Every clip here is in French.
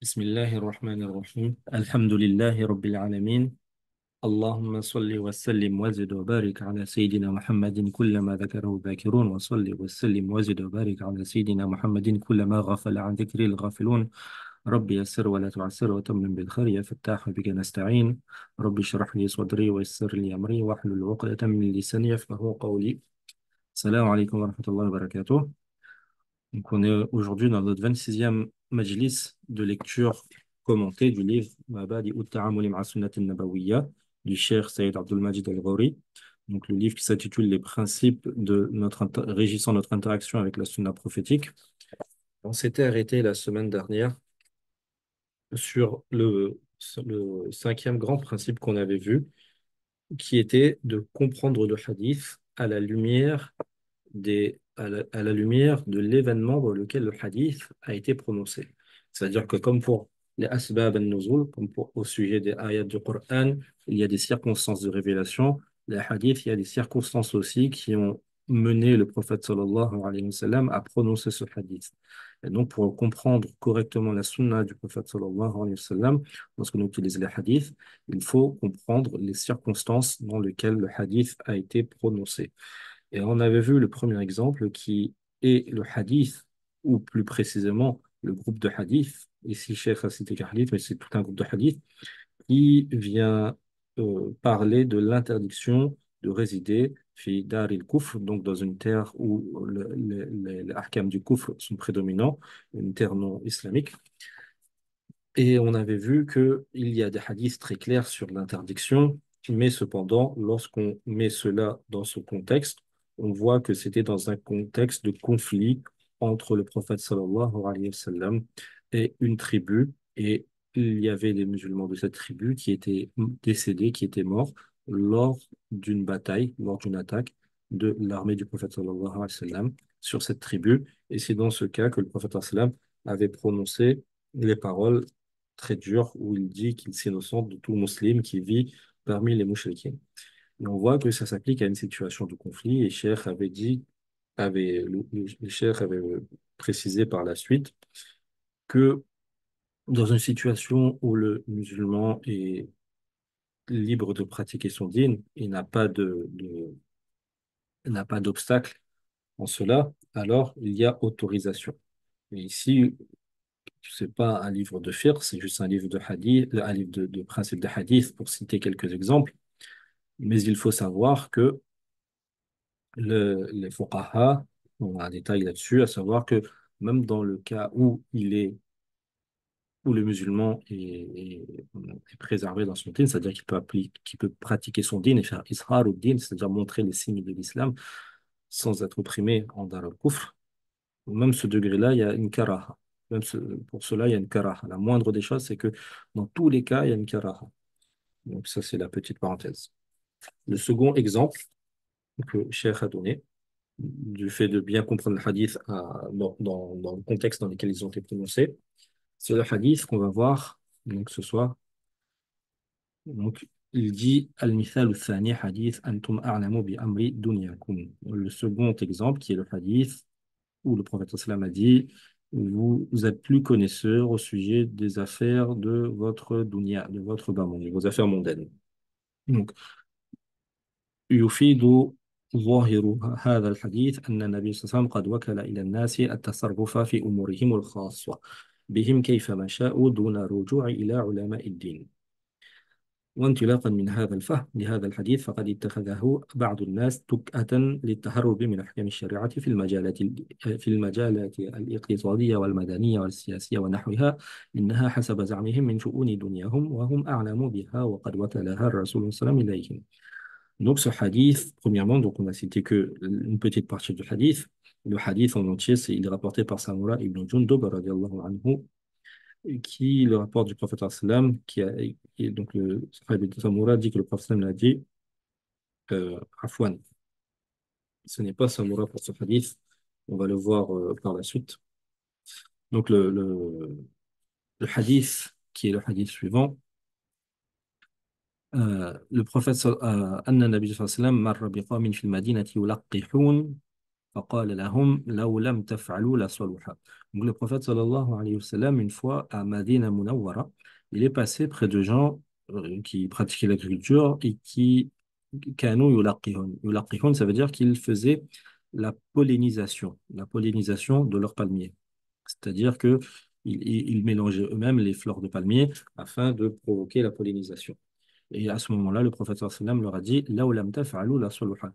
بسم الله الرحمن الرحيم الحمد لله رب العالمين اللهم صل وسلم وزد وبارك على سيدنا محمد كلما ذكره الذاكرون وصل وسلم وزد وبارك على سيدنا محمد كلما غفل عن ذكر الغافلون ربي يسر ولا تعسر وتمم بالخير يا فتاح بك نستعين ربي اشرح لي صدري ويسر لي أمري واحلل عقدة من لساني يفقهوا قولي السلام عليكم ورحمة الله وبركاته. Donc, on est aujourd'hui dans notre 26e majlis de lecture commentée du livre Mabadi ut-Ta'amuli ma'a Sunnat an-Nabawiyya du Cheikh Sayyid Abdul Majid Al-Ghawri. Donc, le livre qui s'intitule Les principes de régissant notre interaction avec la sunna prophétique. On s'était arrêté la semaine dernière sur le cinquième grand principe qu'on avait vu, qui était de comprendre le hadith à la lumière à la lumière de l'événement dans lequel le hadith a été prononcé. C'est-à-dire que comme pour les asbab al-nuzul, comme au sujet des ayats du Coran, il y a des circonstances de révélation. Les hadiths, il y a des circonstances aussi qui ont mené le prophète sallallahu alayhi wa sallam à prononcer ce hadith. Et donc, pour comprendre correctement la sunna du prophète sallallahu alayhi wa sallam, lorsqu'on utilise les hadiths, il faut comprendre les circonstances dans lesquelles le hadith a été prononcé. Et on avait vu le premier exemple qui est le hadith, ou plus précisément le groupe de hadith. Ici, Cheikh a cité qu'un hadith, mais c'est tout un groupe de hadith qui vient parler de l'interdiction de résider fi dar il-kufr, donc dans une terre où les ahkam du kufr sont prédominants, une terre non islamique. Et on avait vu qu'il y a des hadiths très clairs sur l'interdiction, mais cependant, lorsqu'on met cela dans ce contexte, on voit que c'était dans un contexte de conflit entre le prophète sallallahu alayhi wa sallam et une tribu, et il y avait des musulmans de cette tribu qui étaient décédés, qui étaient morts lors d'une bataille, lors d'une attaque de l'armée du prophète sallallahu alayhi wa sallam sur cette tribu, et c'est dans ce cas que le prophète sallallahu alayhi wa sallam avait prononcé les paroles très dur où il dit qu'il s'innocent de tout musulman qui vit parmi les mouchriquins. Et on voit que ça s'applique à une situation de conflit et Cheikh avait dit, le Cheikh avait précisé par la suite que dans une situation où le musulman est libre de pratiquer son dîn et n'a pas d'obstacle en cela, alors il y a autorisation. Et ici, c'est pas un livre de fiqh, c'est juste un livre de hadith, un livre de principes de hadith pour citer quelques exemples. Mais il faut savoir que les fuqaha ont un détail là-dessus, à savoir que même dans le cas où le musulman est préservé dans son dîn, c'est-à-dire qu'il peut pratiquer son dîn et faire ishar ou dîn, c'est-à-dire montrer les signes de l'islam sans être opprimé en dar al-kufr, même ce degré-là, il y a une karaha. Pour cela, il y a une karaha. La moindre des choses, c'est que dans tous les cas, il y a une karaha. Donc ça, c'est la petite parenthèse. Le second exemple que Cheikh a donné, du fait de bien comprendre le hadith dans le contexte dans lequel ils ont été prononcés, c'est le hadith qu'on va voir donc, ce soir. Donc, il dit Al-Mithal al-Thani hadith Antum a'lamu bi amri dunyakum. Le second exemple, qui est le hadith où le prophète sallam a dit vous êtes plus connaisseur au sujet des affaires de votre dunya, de votre bas monde, de vos affaires mondaines. Donc, يفيد ظاهر هذا الحديث أن النبي صلى الله عليه وسلم قد وكل إلى الناس التصرف في أمورهم الخاصة بهم كيفما شاءوا دون الرجوع إلى علماء الدين. وانطلاقا من هذا الفهم لهذا الحديث فقد اتخذه بعض الناس تكأة للتهرب من أحكام الشريعة في المجالات الاقتصادية والمدنية والسياسية ونحوها إنها حسب زعمهم من شؤون دنياهم وهم أعلم بها وقد وكلها الرسول صلى الله عليه وسلم إليهم. Donc ce hadith, premièrement, donc on a cité que une petite partie du hadith. Le hadith en entier, il est rapporté par Samura ibn Jundub radiallahu anhu, qui le rapport du prophète sallam, et donc le Sahaba de Samura dit que le prophète sallam l'a dit, Afwan, ce n'est pas Samura pour ce hadith, on va le voir par la suite. Donc le hadith, qui est le hadith suivant, le prophète أن النبي صلى الله عليه وسلم مر بقوم في المدينة يلقحون فقال لهم لو لم تفعلوا لصلح. Donc le prophète sallallahu alayhi wa sallam, une fois à Madina Munawwara, il est passé près de gens qui pratiquaient l'agriculture et qui كانوا يلقحون. يلقحون, ça veut dire qu'ils faisaient la pollinisation de leurs palmiers. C'est-à-dire que ils mélangeaient eux-mêmes les fleurs de palmier afin de provoquer la pollinisation. Et à ce moment-là, le prophète sallallahu alayhi wa sallam leur a dit, "La ou lam taf'alu la saluha."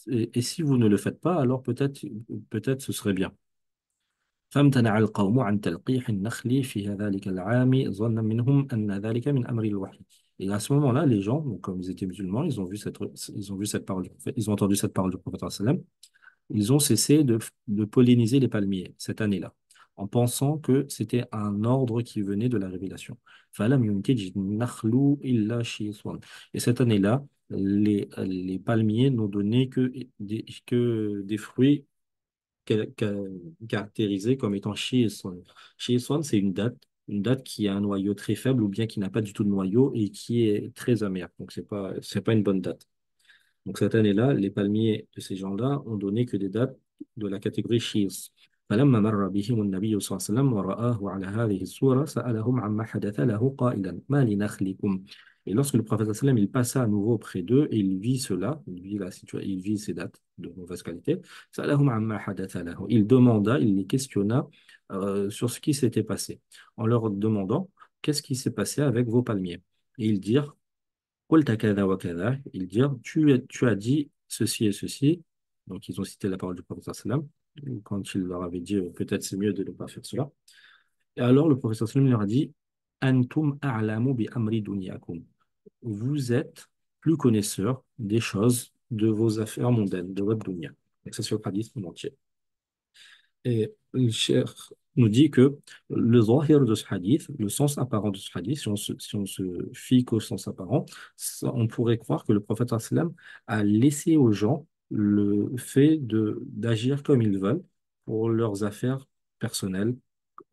Et si vous ne le faites pas, alors peut-être ce serait bien. فامتنع القوم عن تلقيح النخل في ذلك العام ظنا منهم أن ذلك من أمر الوحي. Et à ce moment-là, les gens, donc, comme ils étaient musulmans, ils ont vu cette parole du prophète, ils ont entendu cette parole du prophète sallallahu alayhi wa sallam. Ils ont cessé de polliniser les palmiers cette année-là, en pensant que c'était un ordre qui venait de la révélation. فَلَمْ يُنْتِجْ النَّخْلُ إِلَّا شِيصًا. Et cette année-là, les palmiers n'ont donné que des fruits caractérisés comme étant shiison. Shiison, c'est une date qui a un noyau très faible ou bien qui n'a pas du tout de noyau et qui est très amère. Donc, c'est pas une bonne date. Donc cette année-là, les palmiers de ces gens-là ont donné que des dates de la catégorie Shiz. فلما مر بهم النبي صلى الله عليه وسلم ورآه على هذه الصورة سألهم عما حدث له قائلا ما لنخلكم. Et lorsque le prophète sallallahu alayhi wa sallam, il passa à nouveau près d'eux et il vit cela, il vit la situation, il vit ces dates de mauvaise qualité, سألهم عما حدث له. Il demanda, il les questionna sur ce qui s'était passé, en leur demandant qu'est-ce qui s'est passé avec vos palmiers. Et ils dirent قلت كذا وكذا, ils dirent, tu as dit ceci et ceci. Donc, ils ont cité la parole du prophète sallam quand il leur avait dit peut-être c'est mieux de ne pas faire cela. Et alors, le prophète sallam leur a dit Antum a'lamu bi amri dunyakum. Vous êtes plus connaisseurs des choses de vos affaires mondaines, de votre dunya. Donc, ça, c'est le hadith en entier. Et le cheikh nous dit que le zahir de ce hadith, le sens apparent de ce hadith, si on se fie qu'au sens apparent, on pourrait croire que le prophète sallam a laissé aux gens le fait d'agir comme ils veulent pour leurs affaires personnelles.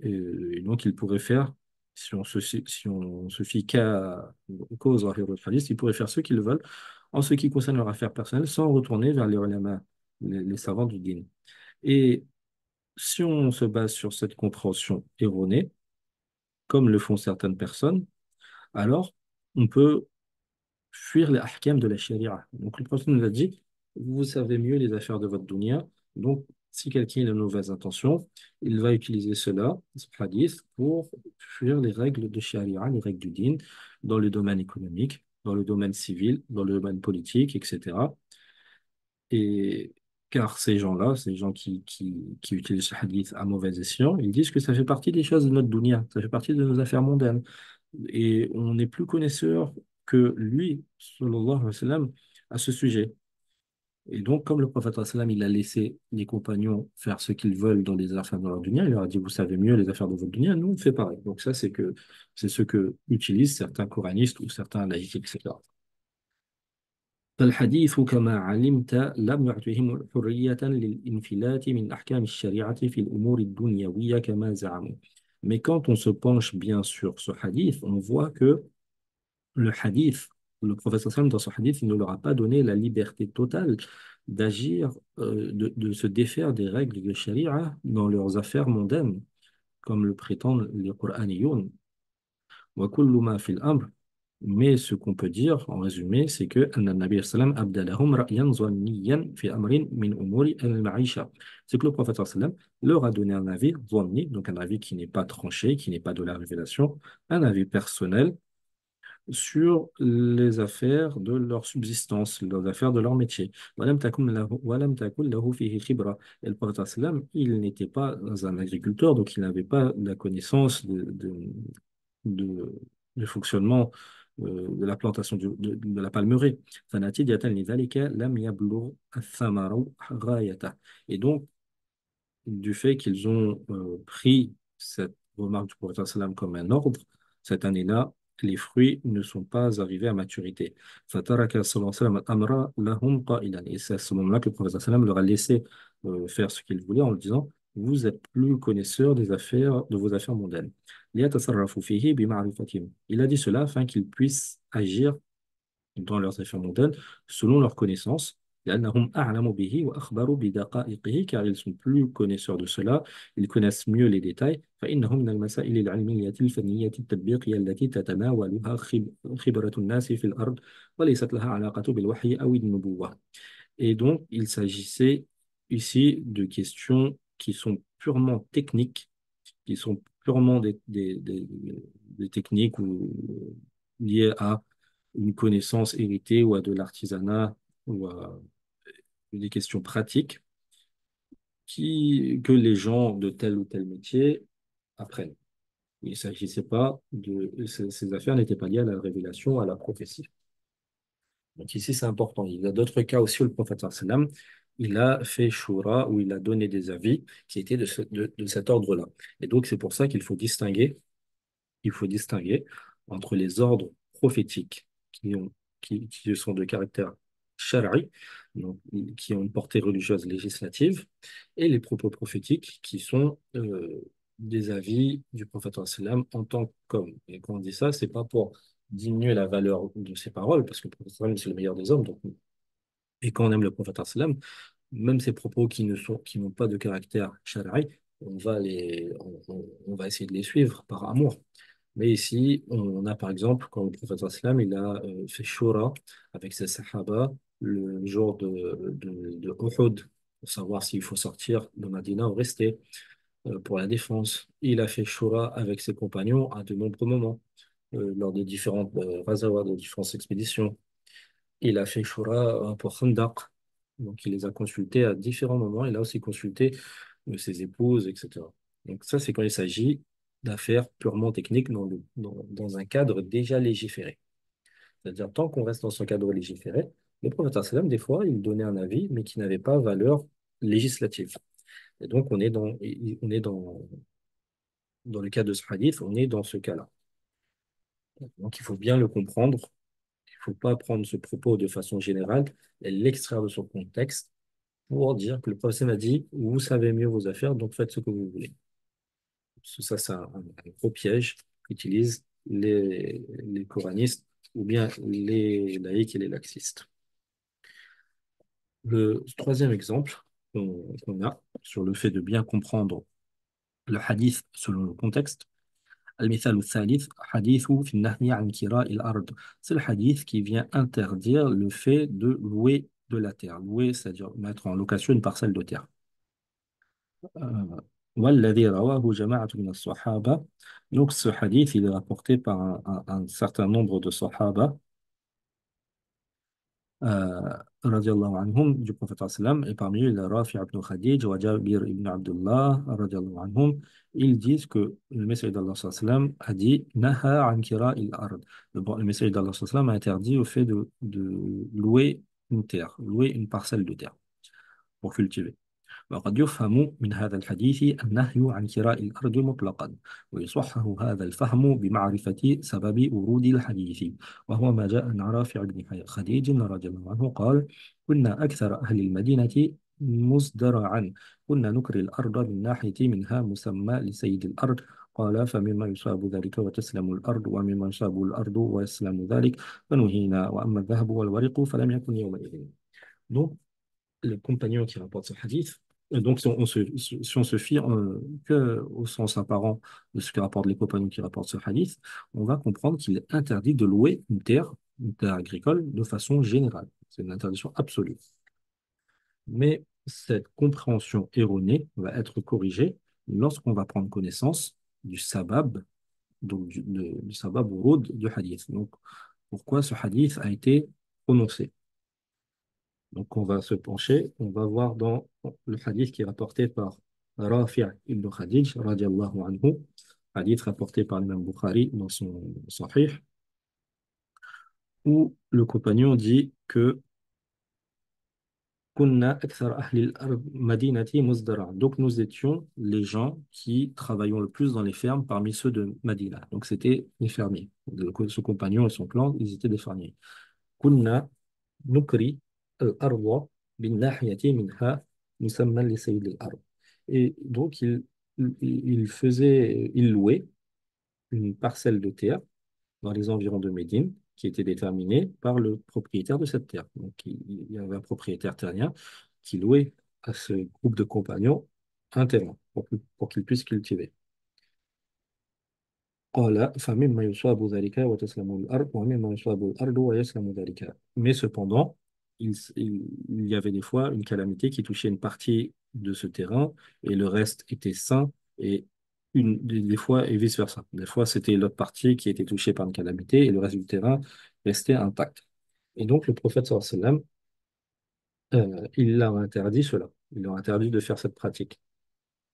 Et donc, ils pourraient faire, si on se fie qu'au zahir de ce hadith, ils pourraient faire ce qu'ils veulent en ce qui concerne leurs affaires personnelles sans retourner vers les ulama, les savants du dîn. Et si on se base sur cette compréhension erronée, comme le font certaines personnes, alors on peut fuir les ahkam de la sharia. Donc le prophète nous a dit, vous savez mieux les affaires de votre dunya, donc si quelqu'un a de mauvaises intentions, il va utiliser cela, ce hadith, pour fuir les règles de sharia, les règles du din, dans le domaine économique, dans le domaine civil, dans le domaine politique, etc. Et car ces gens-là, ces gens qui utilisent ce hadith à mauvais escient, ils disent que ça fait partie des choses de notre dunya, ça fait partie de nos affaires mondaines. Et on n'est plus connaisseur que lui, sallallahu alayhi wa sallam, à ce sujet. Et donc, comme le prophète sallallahu alayhi wa sallam, il a laissé les compagnons faire ce qu'ils veulent dans les affaires de leur dunya, il leur a dit, vous savez mieux les affaires de votre dunya, nous on fait pareil. Donc ça, c'est ce que utilisent certains coranistes ou certains laïcs, etc. فالحديث كما علمت لم يعطهم حرية للانفلات من أحكام الشريعة في الأمور الدنيوية كما زعموا. Mais quand on se penche bien sur ce hadith, on voit que le hadith, le prophète sallam dans ce hadith, il ne leur a pas donné la liberté totale d'agir, de se défaire des règles de sharia dans leurs affaires mondaines, comme le prétendent les Qur'aniyoun. وكل ما في الأمر. Mais ce qu'on peut dire en résumé, c'est que Nabi sallam abdalahum ra'yan zanniyan fi amrin min umuri al-ma'isha. C'est que le prophète sallam leur a donné un avis zanni, donc un avis qui n'est pas tranché, qui n'est pas de la révélation, un avis personnel sur les affaires de leur subsistance, les affaires de leur métier. Walam takun lahu fihi khibra. Et le prophète sallam, il n'était pas un agriculteur, donc il n'avait pas la connaissance de, du fonctionnement de la plantation de la palmeraie. فنتيجة لذلك لم يبلغ الثمر غايته. Et donc, du fait qu'ils ont pris cette remarque du prophète sallam comme un ordre, cette année-là, les fruits ne sont pas arrivés à maturité. فَتَرَكَ صلى الله عليه وسلم الْأَمْرَ لَهُمْ قَائِلًا. Et c'est à ce moment-là que le prophète sallam leur a laissé faire ce qu'ils voulaient en leur disant, vous êtes plus connaisseurs des affaires, de vos affaires mondaines. لِيَتَصَرَّفُوا فِيهِ بِمَعْرِفَتِهِمْ. Il a dit cela afin qu'ils puissent agir dans leurs affaires mondaines selon leurs connaissances لأنهم أعلم به وأخبروا بدقائقه car ils sont plus connaisseurs de cela, ils connaissent mieux les détails فإنه من المسائل العلمية الفنية التطبيقية التي تتناولها خبرة الناس في الأرض وليست لها علاقة بالوحي أو النبوة. Et donc, il s'agissait ici de questions qui sont purement techniques, qui sont purement des techniques ou liées à une connaissance héritée ou à de l'artisanat ou à des questions pratiques que les gens de tel ou tel métier apprennent. Il ne s'agissait pas ces affaires n'étaient pas liées à la révélation, à la prophétie. Donc ici, c'est important. Il y a d'autres cas aussi où le prophète sallam, il a fait shura, où il a donné des avis qui étaient de cet ordre-là. Et donc, c'est pour ça il faut distinguer entre les ordres prophétiques qui sont de caractère shara'i, donc qui ont une portée religieuse législative, et les propos prophétiques qui sont des avis du prophète sallam en tant qu'homme. Et quand on dit ça, c'est pas pour diminuer la valeur de ses paroles, parce que le prophète sallam, c'est le meilleur des hommes. Donc, et quand on aime le prophète sallam, même ces propos qui n'ont pas de caractère shara'i, on va essayer de les suivre par amour. Mais ici, on a par exemple, quand le prophète sallam, il a fait shura avec ses sahaba le jour de Uhud, pour savoir s'il faut sortir de Madina ou rester pour la défense. Il a fait shura avec ses compagnons à de nombreux moments, lors des différentes ghazawat, de différentes expéditions. Il a fait shura pour Khandaq. Donc, il les a consultés à différents moments. Il a aussi consulté ses épouses, etc. Donc, ça, c'est quand il s'agit d'affaires purement techniques dans un cadre déjà légiféré. C'est-à-dire, tant qu'on reste dans ce cadre légiféré, le prophète sallam, des fois, il donnait un avis, mais qui n'avait pas valeur législative. Et donc, on est dans le cas de ce hadith, on est dans ce cas-là. Donc, il faut bien le comprendre. Il ne faut pas prendre ce propos de façon générale et l'extraire de son contexte pour dire que le prophète a dit, vous savez mieux vos affaires, donc faites ce que vous voulez. Ça, c'est un gros piège qu'utilisent les coranistes ou bien les laïcs et les laxistes. Le troisième exemple qu'on a sur le fait de bien comprendre le hadith selon le contexte, المثال الثالث حديث في النهي عن كراء الأرض. C'est le hadith qui vient interdire le fait de louer de la terre. Louer, c'est-à-dire mettre en location une parcelle de terre. والذي رواه جماعة من الصحابة. Donc ce hadith, il est rapporté par un certain nombre de sahaba, radiallahu anhum, du prophète sallam, et parmi eux, il y a Rafi' ibn Khadij wa Jabir ibn Abdullah, radiallahu anhum. Ils disent que le messager d'Allah sallam a dit Naha an kira'il ard. Le messager d'Allah sallam a interdit au fait de louer une terre, louer une parcelle de terre pour cultiver. وقد يفهم من هذا الحديث النهي عن كراء الأرض مطلقا ويصحح هذا الفهم بمعرفة سبب ورود الحديث وهو ما جاء عن رافع بن خديج رضي الله عنه قال كنا أكثر أهل المدينة مزدرعا كنا نكري الأرض من ناحية منها مسمى لسيد الأرض قال فمما يصاب ذلك وتسلم الأرض ومما يصاب الأرض ويسلم ذلك فنهينا وأما الذهب والورق فلم يكن يومئذ. Donc, le compagnon qui rapporte ce hadith. Donc, si on se fie que au sens apparent de ce que rapportent les compagnons qui rapportent ce hadith, on va comprendre qu'il est interdit de louer une terre agricole, de façon générale. C'est une interdiction absolue. Mais cette compréhension erronée va être corrigée lorsqu'on va prendre connaissance du sabab, donc du sabab wurud du hadith. Donc, pourquoi ce hadith a été prononcé? Donc, on va se pencher, on va voir dans le hadith qui est rapporté par Rafi' ibn Khadij, radiallahu anhu, hadith rapporté par l'imam Bukhari dans son Sahih, où le compagnon dit que Kunna akthar ahli al-madinati muzdara. Donc, nous étions les gens qui travaillions le plus dans les fermes parmi ceux de Madina. Donc, c'était les fermiers. Ce compagnon et son clan, ils étaient des fermiers. Kunna nukri al-arwa bin nahiyati minha musamman li sayyid al-ard. Et donc, il louait une parcelle de terre dans les environs de Médine qui était déterminée par le propriétaire de cette terre. Donc, il y avait un propriétaire terrien qui louait à ce groupe de compagnons un terrain pour qu'ils puissent cultiver. قال فمما يصاب ذلك وتسلم الأرض ومما يصاب الأرض ويسلم ذلك. Mais cependant, il y avait des fois une calamité qui touchait une partie de ce terrain et le reste était sain et des fois et vice-versa. Des fois, c'était l'autre partie qui était touchée par une calamité et le reste du terrain restait intact. Et donc, le prophète sallallahu alayhi wa sallam, il leur a interdit cela. Il leur a interdit de faire cette pratique.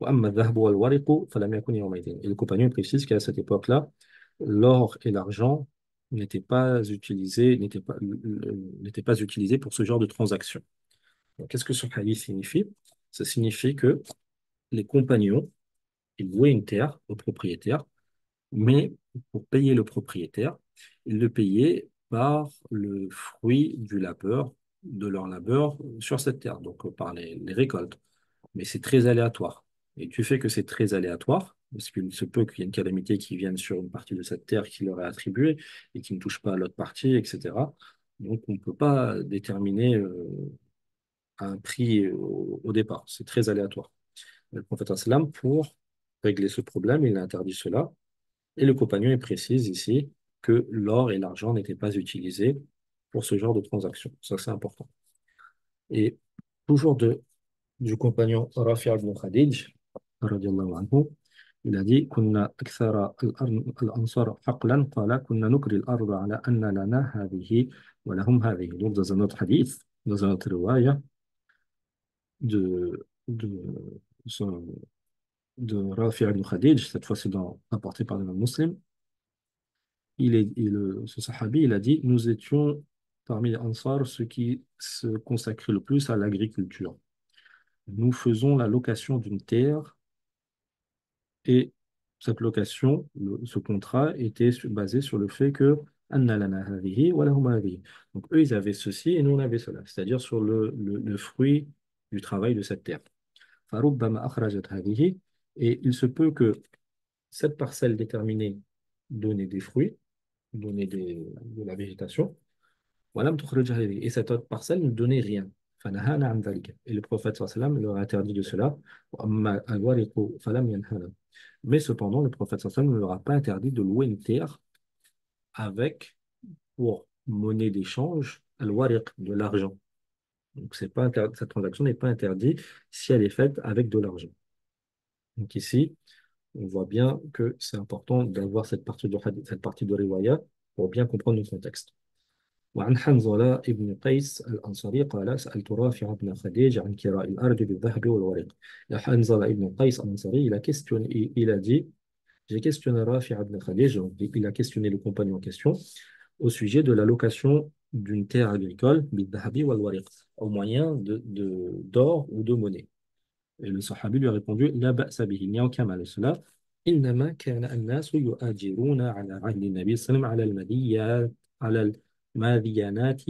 وأما الذهب والورق فلم يكن يومئذ. Et le compagnon précise qu'à cette époque-là, l'or et l'argent n'étaient pas utilisés pour ce genre de transaction. Donc, qu'est-ce que ce hadith signifie? Ça signifie que les compagnons, ils louaient une terre au propriétaire, mais pour payer le propriétaire, ils le payaient par le fruit du labeur, de leur labeur sur cette terre, donc par les récoltes. Mais c'est très aléatoire. Et du fait que c'est très aléatoire, parce qu'il se peut qu'il y ait une calamité qui vienne sur une partie de cette terre qui leur est attribuée et qui ne touche pas à l'autre partie, etc. Donc on ne peut pas déterminer un prix au départ. C'est très aléatoire. Le prophète sallam, pour régler ce problème, il a interdit cela. Et le compagnon, il précise ici que l'or et l'argent n'étaient pas utilisés pour ce genre de transaction. Ça, c'est important. Et toujours du compagnon Rafi' ibn Khadij, radiallahu anhu, il a dit كنا أكثر الأنصار حقلا قال كنا نكري الأرض على أن لنا هذه ولهم هذه. Donc, dans un autre hadith, dans un autre riwaya de, de Rafi' ibn Khadij, cette fois-ci rapporté par l'imam Muslim, ce sahabi, il a dit nous étions parmi les Ansar ceux qui se consacraient le plus à l'agriculture. Nous faisons la location d'une terre et cette location, ce contrat était basé sur le fait que Anna lana hadhihi wa lahum hadhihi. Donc eux, ils avaient ceci et nous, on avait cela, c'est-à-dire sur le fruit du travail de cette terre. فَرُبَّمَا أَخْرَجَتْ هَذِهِ. Et il se peut que cette parcelle déterminée donnait des fruits, donnait de la végétation, وَلَمْ تُخْرِجْ هَذِهِ. Et cette autre parcelle ne donnait rien. فَنَهَانَا عَنْ ذَلِكَ. Et le prophète sallallahu alayhi wa sallam leur a interdit de cela. وَأَمَّا الْوَرِقُ فَلَمْ يَنْهَانَا. Mais cependant, le prophète sallallahu alayhi wa sallam ne leur a pas interdit de louer une terre avec, pour monnaie d'échange, al-wariq, de l'argent. Donc, cette transaction n'est pas interdite si elle est faite avec de l'argent. Donc ici, on voit bien que c'est important d'avoir cette partie de hadith, cette partie de riwaya pour bien comprendre le contexte. وعن حنظلة ابن قيس الأنصاري قال سألت رافع بن خديج عن كراء الأرض بالذهب والورق. حنظلة ابن قيس الأنصاري, il a dit, j'ai questionné Rafi' ibn Khadij, donc il a questionné le compagnon en question, au sujet de la location d'une terre agricole, بالذهب والورق, au moyen d'or ou de monnaie. Et le sahabi lui a répondu لا بأس به, il n'y a aucun mal à cela. إنما كان الناس يؤاجرون على عهد النبي صلى الله عليه وسلم على الماذيانات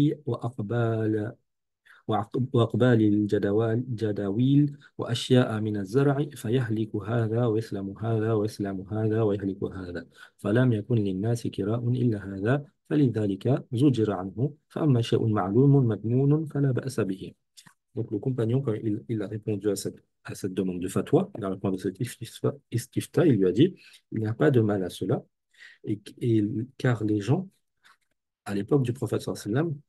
وأقبال الجداويل وأشياء من الزرع فيهلك هذا ويسلم هذا ويسلم هذا ويهلك هذا فلم يكن للناس كراء إلا هذا فلذلك زجر عنه فأما شيء معلوم مضمون فلا بأس به. Donc le compagnon, quand il a répondu à cette demande de fatwa, il a répondu à cette istifta, il lui a dit, il n'y a pas de mal à cela, car les gens, à l'époque du prophète sallallahu alayhi wa sallam,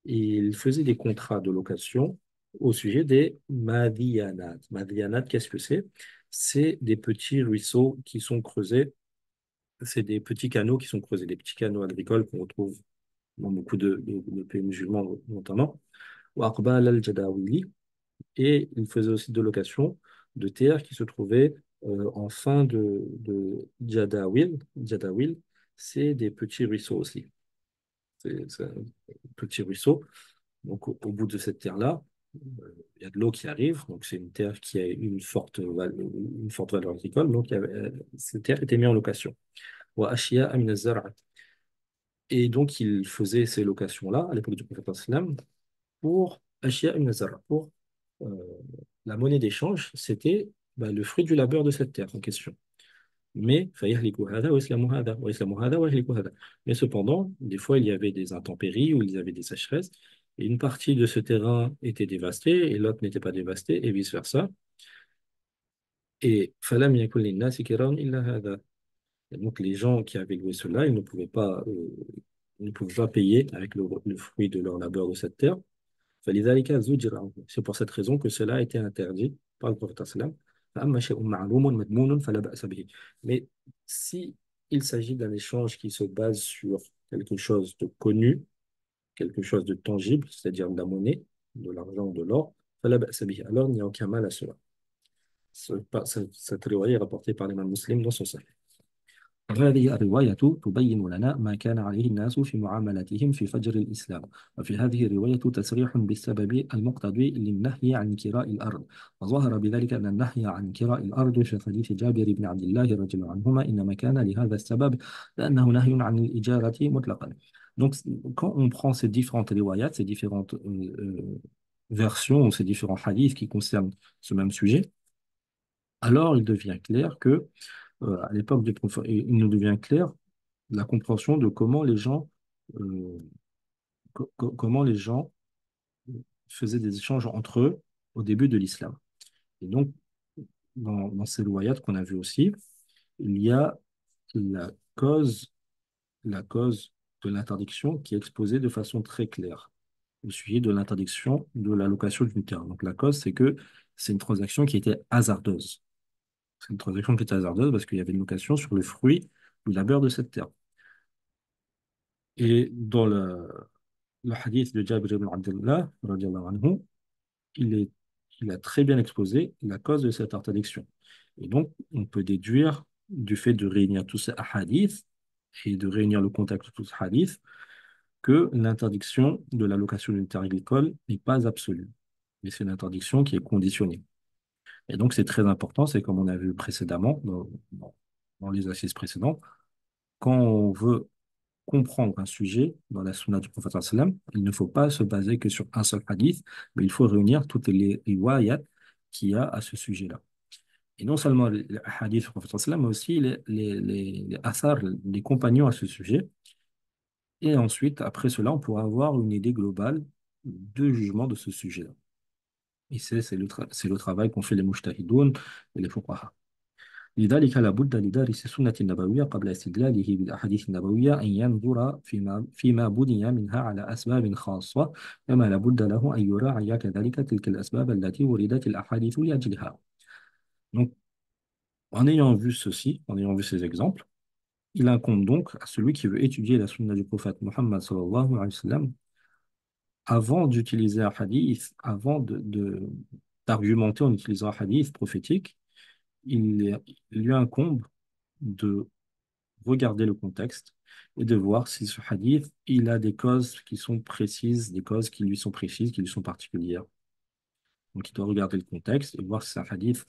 ils faisaient des contrats de location au sujet des madiyanat. Madiyanat, qu'est-ce que c'est? C'est des petits ruisseaux qui sont creusés, c'est des petits canaux qui sont creusés, des petits canaux agricoles qu'on retrouve dans beaucoup de pays musulmans notamment. Wa aqbal al-jadawili. Et il faisait aussi de location de terres qui se trouvaient en fin de Jadawil. Jadawil, c'est des petits ruisseaux aussi. C'est un petit ruisseau. Donc, au bout de cette terre-là, il y a de l'eau qui arrive. Donc, c'est une terre qui a une forte valeur agricole. Donc, cette terre était mise en location. Wa ashya min az-zar'a. Et donc, il faisait ces locations-là à l'époque du prophète sallam pour ashya min az-zar'a, pour euh, la monnaie d'échange, c'était le fruit du labeur de cette terre en question. Mais فيهلك هذا ويسلم هذا ويسلم هذا ويهلك هذا. Mais cependant, des fois, il y avait des intempéries ou il y avait des sécheresses. Et une partie de ce terrain était dévastée et l'autre n'était pas dévastée et vice-versa. Et فلم يكن للناس كرام إلا هذا. Et donc, les gens qui avaient loué cela, ils ne pouvaient pas payer avec le fruit de leur labeur de cette terre. فلذلك زُجِرَ عنه. C'est pour cette raison que cela a été interdit par le prophète sallam. فأما شيء معلوم مضمون فلا بأس به. Mais si il s'agit d'un échange qui se base sur quelque chose de connu, quelque chose de tangible, c'est-à-dire de la monnaie, de l'argent, de l'or, فلا بأس به. Alors il n'y a aucun mal à cela. Cette riwaya est rapportée par l'imam muslim dans son sahih. هذه الرواية تبين لنا ما كان عليه الناس في معاملتهم في فجر الإسلام. وفي هذه الرواية تصريح بالسبب المقتضي للنهي عن كراء الأرض. وظهر بذلك أن النهي عن كراء الأرض في حديث جابر بن عبد الله رضي الله عنهما إنما كان لهذا السبب لأنه نهي عن الإجارة مطلقا. Donc, quand on prend ces différentes riwayat, ces différentes versions, ces différents hadiths qui concernent ce même sujet, alors il devient clair que à l'époque du prophète, il nous devient clair la compréhension de euh, comment les gens faisaient des échanges entre eux au début de l'islam. Et donc, dans ces loyats qu'on a vu aussi, il y a la cause, la cause de l'interdiction qui est exposée de façon très claire au sujet de l'interdiction de la location d'une terre. Donc, la cause, c'est que c'est une transaction qui était hasardeuse. C'est une transaction qui était hasardeuse parce qu'il y avait une location sur le fruit du labeur de cette terre. Et dans le hadith de Jabir ibn Abdullah, radiallahu anhu, il est, il a très bien exposé la cause de cette interdiction. Et donc, on peut déduire du fait de réunir tous ces hadiths et de réunir le contexte de tous ces hadiths que l'interdiction de la location d'une terre agricole n'est pas absolue, mais c'est une interdiction qui est conditionnée. Et donc, c'est très important, c'est comme on a vu précédemment, dans les assises précédentes, quand on veut comprendre un sujet dans la sunna du prophète sallam, il ne faut pas se baser que sur un seul hadith, mais il faut réunir toutes les riwayat qu'il y a à ce sujet-là. Et non seulement les hadiths du prophète sallam, mais aussi les athars, les compagnons à ce sujet. Et ensuite, après cela, on pourra avoir une idée globale de jugement de ce sujet-là. Et c'est le travail qu'ont fait les mujtahidoun et les fuqaha. لذلك لا بد لدارس السنة النبوية قبل استدلاله بالأحاديث النبوية أن ينظر فيما بني منها على أسباب خاصة كما لا بد له أن يراعي كذلك تلك الأسباب التي وردت الأحاديث لأجلها. Donc, en ayant vu ceci, en ayant vu ces exemples, il incombe donc à celui qui veut étudier la sunna du prophète Muhammad sallallahu alayhi wa sallam, avant d'utiliser un hadith, d'argumenter en utilisant un hadith prophétique, il lui incombe de regarder le contexte et de voir si ce hadith, il a des causes qui sont précises, des causes qui lui sont précises, qui lui sont particulières. Donc, il doit regarder le contexte et voir si c'est un hadith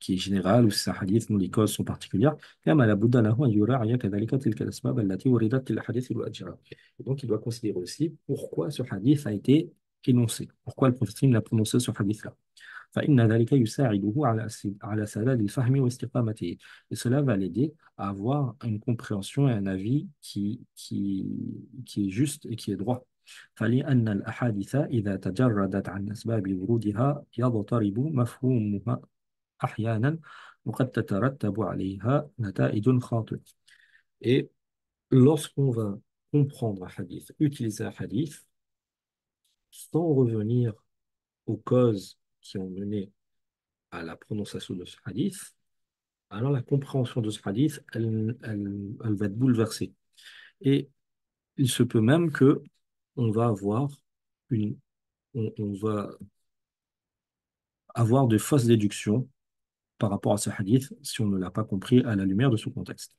qui est général ou si c'est un hadith dont les causes sont particulières. كما لا بد له أن يراعي كذلك تلك الأسباب التي وردت في الأحاديث الواجرة. Et donc, il doit considérer aussi pourquoi ce hadith a été énoncé, pourquoi le prophète l'a prononcé ce hadith-là. فإن ذلك يساعده على سداد الفهم واستقامته. Et cela va l'aider à avoir une compréhension et un avis qui est juste et qui est droit. فلأن الأحاديث إذا تجردت عن أسباب ورودها يضطرب مفهومها أحيانا وقد تترتب عليها نتائج خاطئة. Et lorsqu'on va comprendre un hadith, utiliser un hadith, sans revenir aux causes qui ont mené à la prononciation de ce hadith, alors la compréhension de ce hadith, elle va être bouleversée. Et il se peut même que on va avoir on va avoir de fausses déductions par rapport à ce hadith si on ne l'a pas compris à la lumière de ce contexte.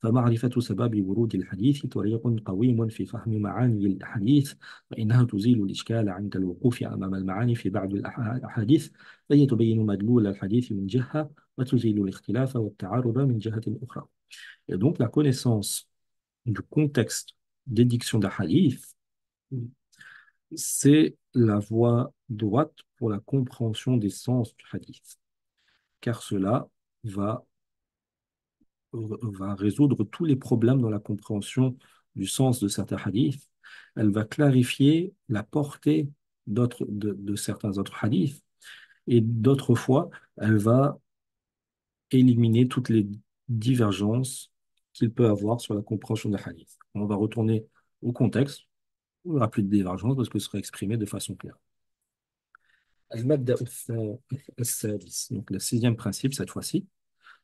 فمعرفة سبب ورود الحديث طريق قويم في فهم معاني الحديث فإنها تزيل الإشكال عند الوقوف أمام المعاني في بعض الأحاديث فهي تبين مدلول الحديث من جهة وتزيل الاختلاف والتعارض من جهة أخرى. Et donc la connaissance du contexte d'édiction d'un hadith, c'est la voie droite pour la compréhension des sens du hadith, car cela va va résoudre tous les problèmes dans la compréhension du sens de certains hadiths. Elle va clarifier la portée de certains autres hadiths. Et d'autres fois, elle va éliminer toutes les divergences qu'il peut avoir sur la compréhension des hadiths. On va retourner au contexte, où il n'y aura plus de divergence parce que ce sera exprimé de façon claire. المبدأ السادس. Donc, le sixième principe, cette fois-ci,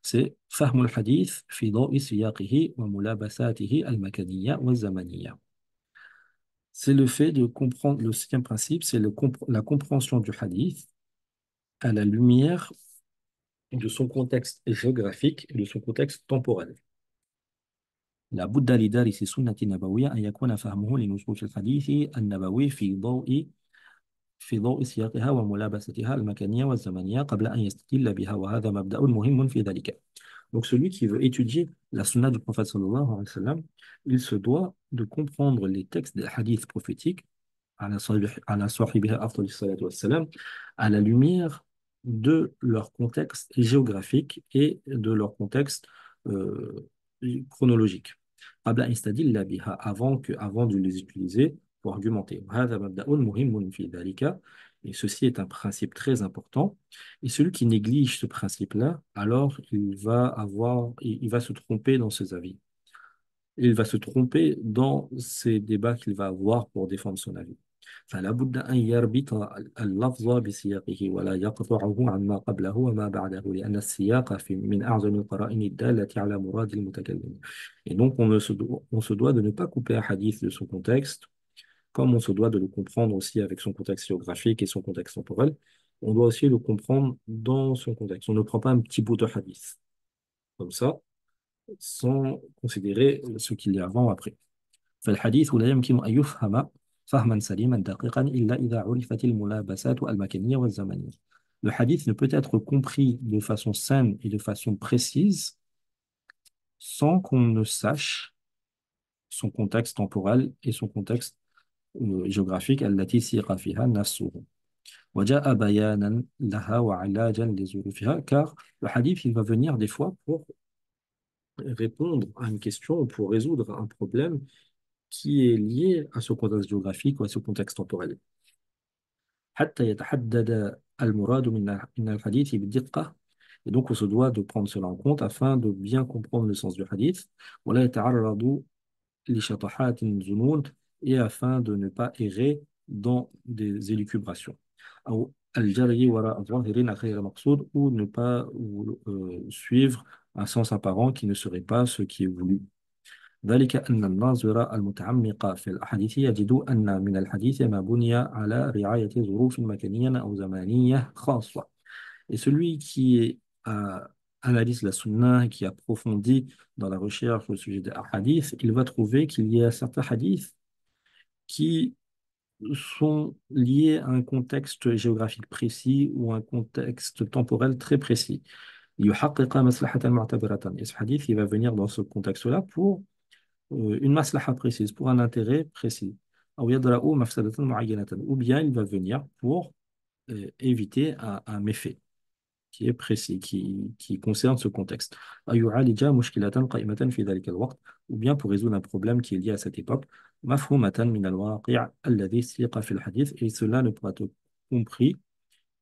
c'est فهم الحديث في ضوء سياقه وملابساته المكانية والزمنية. C'est le fait de comprendre, le sixième principe, c'est la compréhension du hadith à la lumière de son contexte géographique et de son contexte temporel. لا بد لدارس السنة النبوية أن يكون فهمه لنصوص الحديث النبوي في ضوء سياقها وملابستها المكانية والزمنية قبل أن يستدل بها وهذا مبدأ مهم في ذلك. Donc celui qui veut étudier la sunna du prophète sallallahu alayhi wa sallam, il se doit de comprendre les textes des hadiths prophétiques على صاحبها أفضل الصلاة والسلام à la lumière de leur contexte géographique et de leur contexte euh, chronologique. قبل أن يستدل بها avant de les utiliser pour argumenter. وهذا مبدأ مهم في ذلك. Et ceci est un principe très important. Et celui qui néglige ce principe-là, alors il va se tromper dans ses avis. Il va se tromper dans ces débats qu'il va avoir pour défendre son avis. فلا بد أن يربط اللفظ بسياقه ولا يقطعه عما قبله وما بعده لأن السياق من أعظم القرائن الدالة على مراد المتكلم. Et donc on se doit de ne pas couper un hadith de son contexte, comme on se doit de le comprendre aussi avec son contexte géographique et son contexte temporel. On doit aussi le comprendre dans son contexte. On ne prend pas un petit bout de hadith comme ça, sans considérer ce qu'il y a avant ou après. فالحديث لا يمكن أن يفهم فهما سليما دقيقا إلا إذا عرفت الملابسات المكانية والزمنية. Le hadith ne peut être compris de façon saine et de façon précise sans qu'on ne sache son contexte temporel et son contexte géographique التي سيق فيها النص وجاء بيانا لها وعلاجا لظروفها car le hadith il va venir des fois pour répondre à une question ou pour résoudre un problème qui est lié à ce contexte géographique ou à ce contexte temporel. حتى يتحدد المراد من الحديث بدقة. Et donc, on se doit de prendre cela en compte afin de bien comprendre le sens du hadith. ولا يتعرض لشطحات ظنون et afin de ne pas errer dans des élucubrations. أو الجري وراء ظاهر غير مقصود ou ne pas suivre un sens apparent qui ne serait pas ce qui est voulu. ذلك أن الناظر المتعمق في الأحاديث يجد أن من الحديث ما بني على رعاية ظروف مكانية أو زمانية خاصة. Et celui qui analyse la sunna, qui approfondit dans la recherche au sujet des hadiths, il va trouver qu'il y a certains hadiths qui sont liés à un contexte géographique précis ou un contexte temporel très précis. يحقق مصلحة معتبرة. Et ce hadith, il va venir dans ce contexte-là pour une maslaha précise, pour un intérêt précis. أو يدرأ مفسدة معينة. Ou bien il va venir pour éviter un méfait qui est précis, qui concerne ce contexte. أو يعالج مشكلة قائمة في ذلك الوقت. Ou bien pour résoudre un problème qui est lié à cette époque. مفهومة من الواقع الذي سيق في الحديث. Et cela ne pourra être compris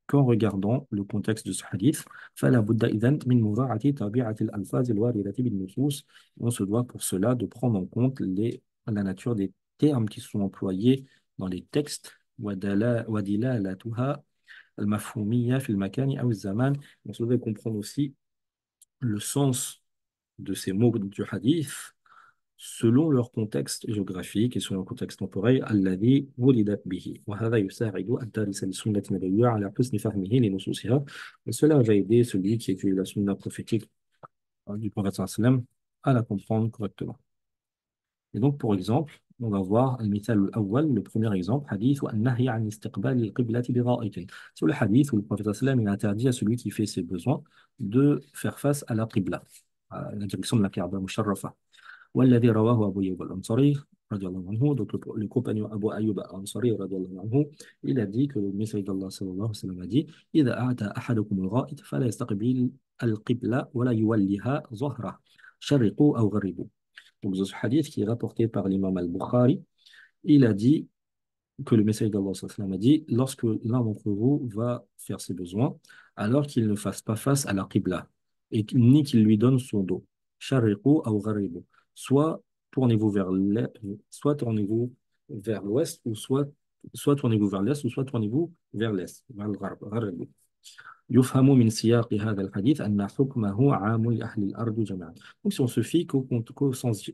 qu'en regardant le contexte de ce hadith. فلا بد إذن من مراعاة طبيعة الألفاظ الواردة بالنصوص. On se doit pour cela de prendre en compte la nature des termes qui sont employés dans les textes ودلالتها المفهومية في المكان أو الزمان. On se doit comprendre aussi le sens de ces mots du hadith selon leur contexte géographique et selon leur contexte temporel الذي ولدت به وهذا يساعد الدارس للسنة النبوية على حسن فهمه لنصوصها. Et cela va aider celui qui étudie la sunna prophétique du prophète sallallahu alayhi wa sallam à la comprendre correctement. Et donc pour exemple, on va voir المثال الأول, le premier exemple, hadith والنهي عن استقبال القبلة بغائط. Sur le hadith où le prophète sallallahu alayhi wa sallam il interdit à celui qui fait ses besoins de faire face à la qibla, à la direction de la Kaaba musharrafa. والذي رواه أبو أيوب الأنصاري رضي الله عنه. Donc le compagnon Abu Ayyub al-Ansari رضي الله عنه, il a dit que le messager d'Allah sallallahu alayhi wa sallam a dit إذا أتى أحدكم الغائط فلا يستقبل القبلة ولا يوليها ظهره. شرقوا أو غربوا. Donc, dans ce hadith qui est rapporté par l'imam al-Bukhari, il a dit que le messager d'Allah sallallahu alayhi wa sallam a dit, lorsque l'un d'entre vous va faire ses besoins, alors qu'il ne fasse pas face à la qibla, et ni qu'il lui donne son dos. Shariqu ou gharibu. Soit tournez-vous vers l'est, soit tournez-vous vers l'ouest, ou soit tournez-vous vers l'est, ou soit tournez-vous vers l'est, vers le gharb. يفهم من سياق هذا الحديث أن حكمه عام لأهل الأرض جميعا. Donc, si on se fie qu'au sens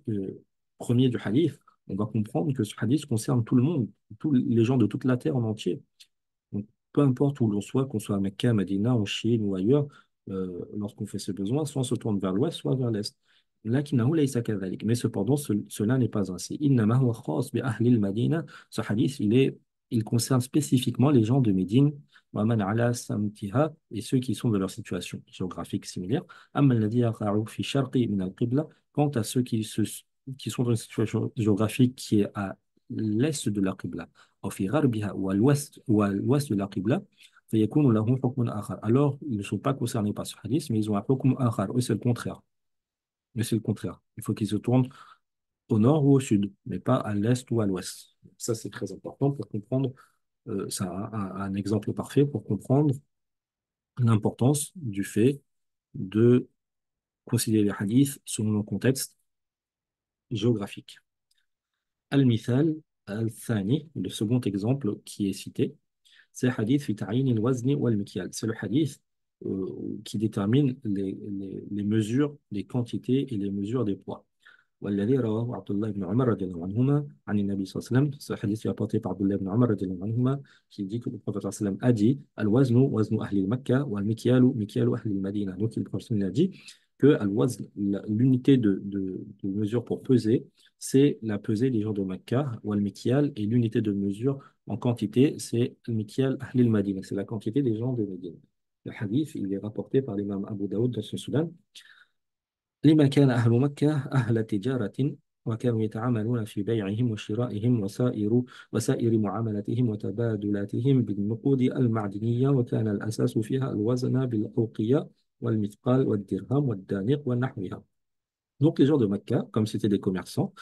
premier du hadith, on va comprendre que ce hadith concerne tout le monde, tous les gens de toute la terre en entier. Donc, peu importe où l'on soit, qu'on soit à Mecca, Medina, en Chine ou ailleurs, lorsqu'on fait ses besoins, soit on se tourne vers l'ouest, soit vers l'est. لكنه ليس كذلك. Mais cependant, cela n'est pas ainsi. إنما هو خاص بأهل المدينة. Ce hadith, il concerne spécifiquement les gens de Médine, ومن على سمتها, et ceux qui sont de leur situation géographique similaire. أما الذي يقع في الشرق من القبلة. Quant à ceux qui sont dans une situation géographique qui est à l'est de la Qibla, أو في غربها ou à l'ouest de la Qibla, فيكون له حكم آخر. Alors, ils ne sont pas concernés par ce hadith, mais ils ont un حكم آخر. Eux, c'est le contraire. Mais c'est le contraire. Il faut qu'ils se tournent au nord ou au sud, mais pas à l'est ou à l'ouest. Ça, c'est très important pour comprendre. C'est un exemple parfait pour comprendre l'importance du fait de considérer les hadiths selon le contexte géographique. Al-Mithal al-Thani, le second exemple qui est cité, c'est le hadith fi ta'yin al-wazni wal-mikyal. C'est le hadith qui détermine les mesures, les quantités et les mesures des poids. والذي رواه عبد الله بن عمر رضي الله عنهما عن النبي صلى الله عليه وسلم. Ce hadith est rapporté par Abdullah ibn Umar رضي الله عنهما qui dit que le prophète صلى الله عليه وسلم a dit الوزن وزن أهل مكة والمكيال مكيال أهل المدينة. Donc le prophète a dit que al-wazn, l'unité de mesure pour peser, c'est la pesée des gens de Mecca, ou al-mikyal, et l'unité de mesure en quantité, c'est al-mikyal ahli al-Madina, c'est la quantité des gens de Médine. Le hadith, il est rapporté par l'imam Abu Daoud dans son Soudan. لما كان أهل مكة أهل تجارة وكانوا يتعاملون في بيعهم وشرائهم وسائر معاملتهم وتبادلاتهم بالنقود المعدنية وكان الأساس فيها الوزن بالأوقية والمثقال والدرهم والدانق ونحوها. Donc les gens de Mecca, comme c'était des commerçants,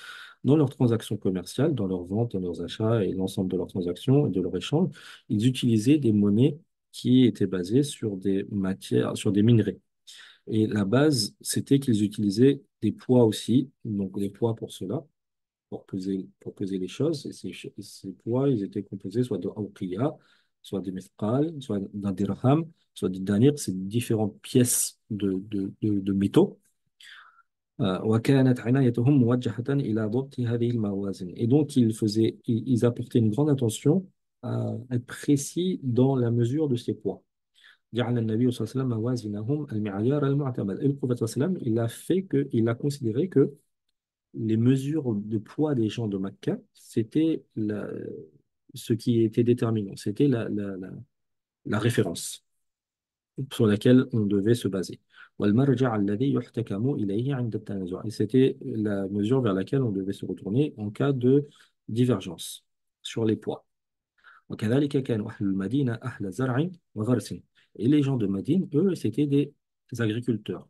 dans leurs transactions commerciales, dans leurs ventes, dans leurs achats et l'ensemble de leurs transactions et de leurs échanges, ils utilisaient des monnaies qui étaient basées sur des matières, sur des minerais. Et la base, c'était qu'ils utilisaient des poids aussi, donc des poids pour cela, pour peser les choses. Et ces poids, ils étaient composés soit de awqiya, soit de mithqal, soit d'un dirham, soit de danir, c'est différentes pièces de métaux. وكانت عنايتهم موجهة إلى ضبط هذه الموازين. Et donc, ils apportaient une grande attention à être précis dans la mesure de ces poids. جعل النبي صلى الله عليه وسلم موازنهم المعيار المعتمد. Et le prophète صلى الله عليه وسلم, il a considéré que les mesures de poids des gens de Mecca, c'était ce qui était déterminant, c'était la référence sur laquelle on devait se baser. والمرجع الذي يحتكم إليه عند التنازع. Et c'était la mesure vers laquelle on devait se retourner en cas de divergence sur les poids. وكذلك كانوا أهل المدينة أهل زرع وغرس. Et les gens de Médine, eux, c'était des agriculteurs.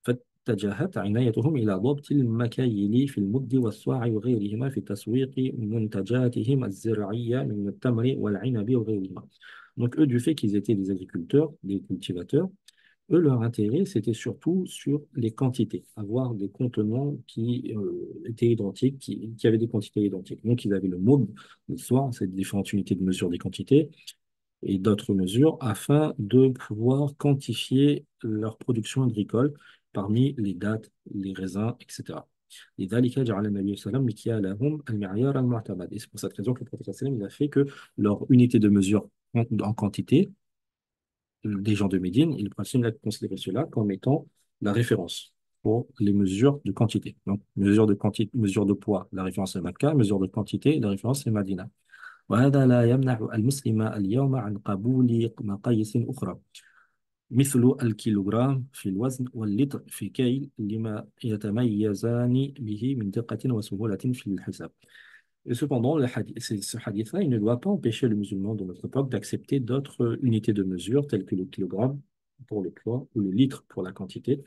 فاتجهت عنايتهم إلى ضبط المكاييل في المد والصاع وغيرهما في تسويق منتجاتهم الزراعية من التمر والعنب وغيرهما. Donc, eux, du fait qu'ils étaient des agriculteurs, des cultivateurs, eux, leur intérêt, c'était surtout sur les quantités, avoir des contenants qui étaient identiques, qui avaient des quantités identiques. Donc, ils avaient le MOB, le soir, c'est différentes unités de mesure des quantités, et d'autres mesures afin de pouvoir quantifier leur production agricole parmi les dattes, les raisins, etc. لذلك جعل النبي صلى الله عليه وسلم مكيالهم المعيار المعتمد. Et c'est pour cette raison que le prophète صلى الله عليه وسلم, il a fait que leur unité de mesure en quantité des gens de Médine, il continue à considérer cela comme étant la référence pour les mesures de quantité. Donc, mesure de quantité, mesure de poids, la référence est Makkah, mesure de quantité, la référence est Madina. وهذا لا يمنع المسلم اليوم عن قبول مقاييس أخرى مثل الكيلوغرام في الوزن واللتر في كيل لما يتميزان به من دقة وسهولة في الحساب. Et cependant, ce hadith-là, il ne doit pas empêcher le musulman de notre époque d'accepter d'autres unités de mesure telles que le kilogramme pour le poids ou le litre pour la quantité,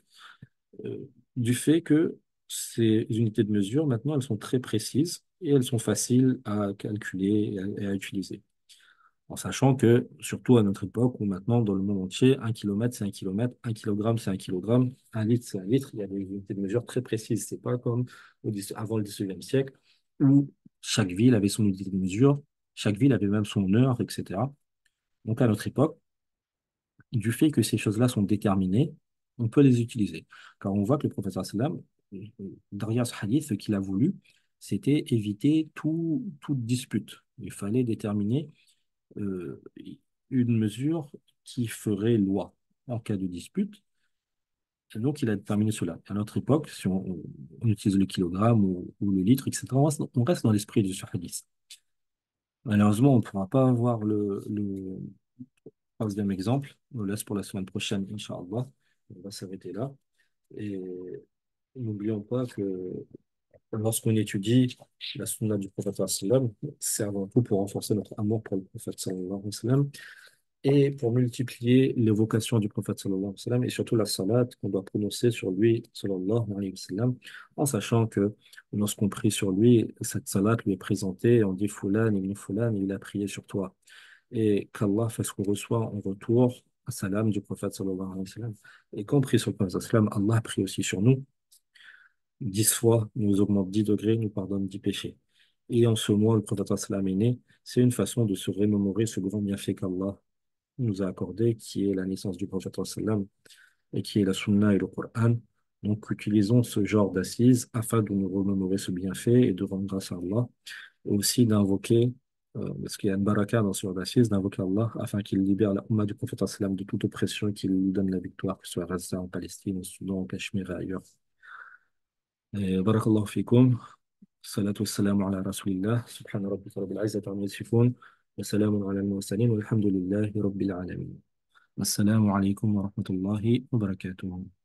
du fait que ces unités de mesure, maintenant, elles sont très précises et elles sont faciles à calculer et à utiliser. En sachant que, surtout à notre époque, où maintenant, dans le monde entier, un kilomètre, c'est un kilomètre, un kilogramme, c'est un kilogramme, un litre, c'est un litre, il y a des unités de mesure très précises. C'est pas comme avant le 19e siècle, où chaque ville avait son unité de mesure, chaque ville avait même son heure, etc. Donc, à notre époque, du fait que ces choses-là sont déterminées, on peut les utiliser. Car on voit que le professeur sallam, derrière ce hadith, ce qu'il a voulu, c'était éviter toute dispute. Il fallait déterminer euh, une mesure qui ferait loi en cas de dispute. Et donc, il a déterminé cela. À notre époque, si on utilise le kilogramme ou le litre, etc., on reste dans l'esprit de ce hadith. Malheureusement, on ne pourra pas avoir le troisième exemple. On le laisse pour la semaine prochaine, Inch'Allah. On va s'arrêter là. Et n'oublions pas que lorsqu'on étudie la sunna du prophète sallam, c'est avant tout pour renforcer notre amour pour le prophète sallallahu alayhi wa sallam et pour multiplier l'évocation du prophète sallallahu alayhi wa sallam et surtout la salat qu'on doit prononcer sur lui sallallahu alayhi wa sallam, en sachant que lorsqu'on prie sur lui, cette salat lui est présentée, on dit Fulan ibn Fulan, il a prié sur toi. Et qu'Allah fasse qu'on reçoit en retour un salam du prophète sallallahu alayhi wa sallam. Et quand on prie sur le prophète sallallahu alayhi wa sallam, Allah prie aussi sur nous. 10 fois, nous augmente 10 degrés, nous pardonne 10 péchés. Et en ce mois, le prophète sallallahu alayhi wa sallam est né. C'est une façon de se remémorer ce grand bienfait qu'Allah nous a accordé, qui est la naissance du prophète sallam et qui est la sunna et le Coran. Donc, utilisons ce genre d'assises afin de nous remémorer ce bienfait et de rendre grâce à Allah. Et aussi d'invoquer, parce qu'il y a une baraka dans ce genre d'assises, d'invoquer Allah afin qu'il libère la Ummah du prophète sallam de toute oppression et qu'il lui donne la victoire, que ce soit à Gaza, en Palestine, au Soudan, au Cachemire et ailleurs. Et barakallahu fikum. Salatu wassalamu ala rasulillah. Subhana rabbika rabbil izzati amma yasifun. Wa salamun ala al-mursalin. Walhamdulillahi rabbil alamin. Assalamu alaikum wa rahmatullahi wa barakatuh.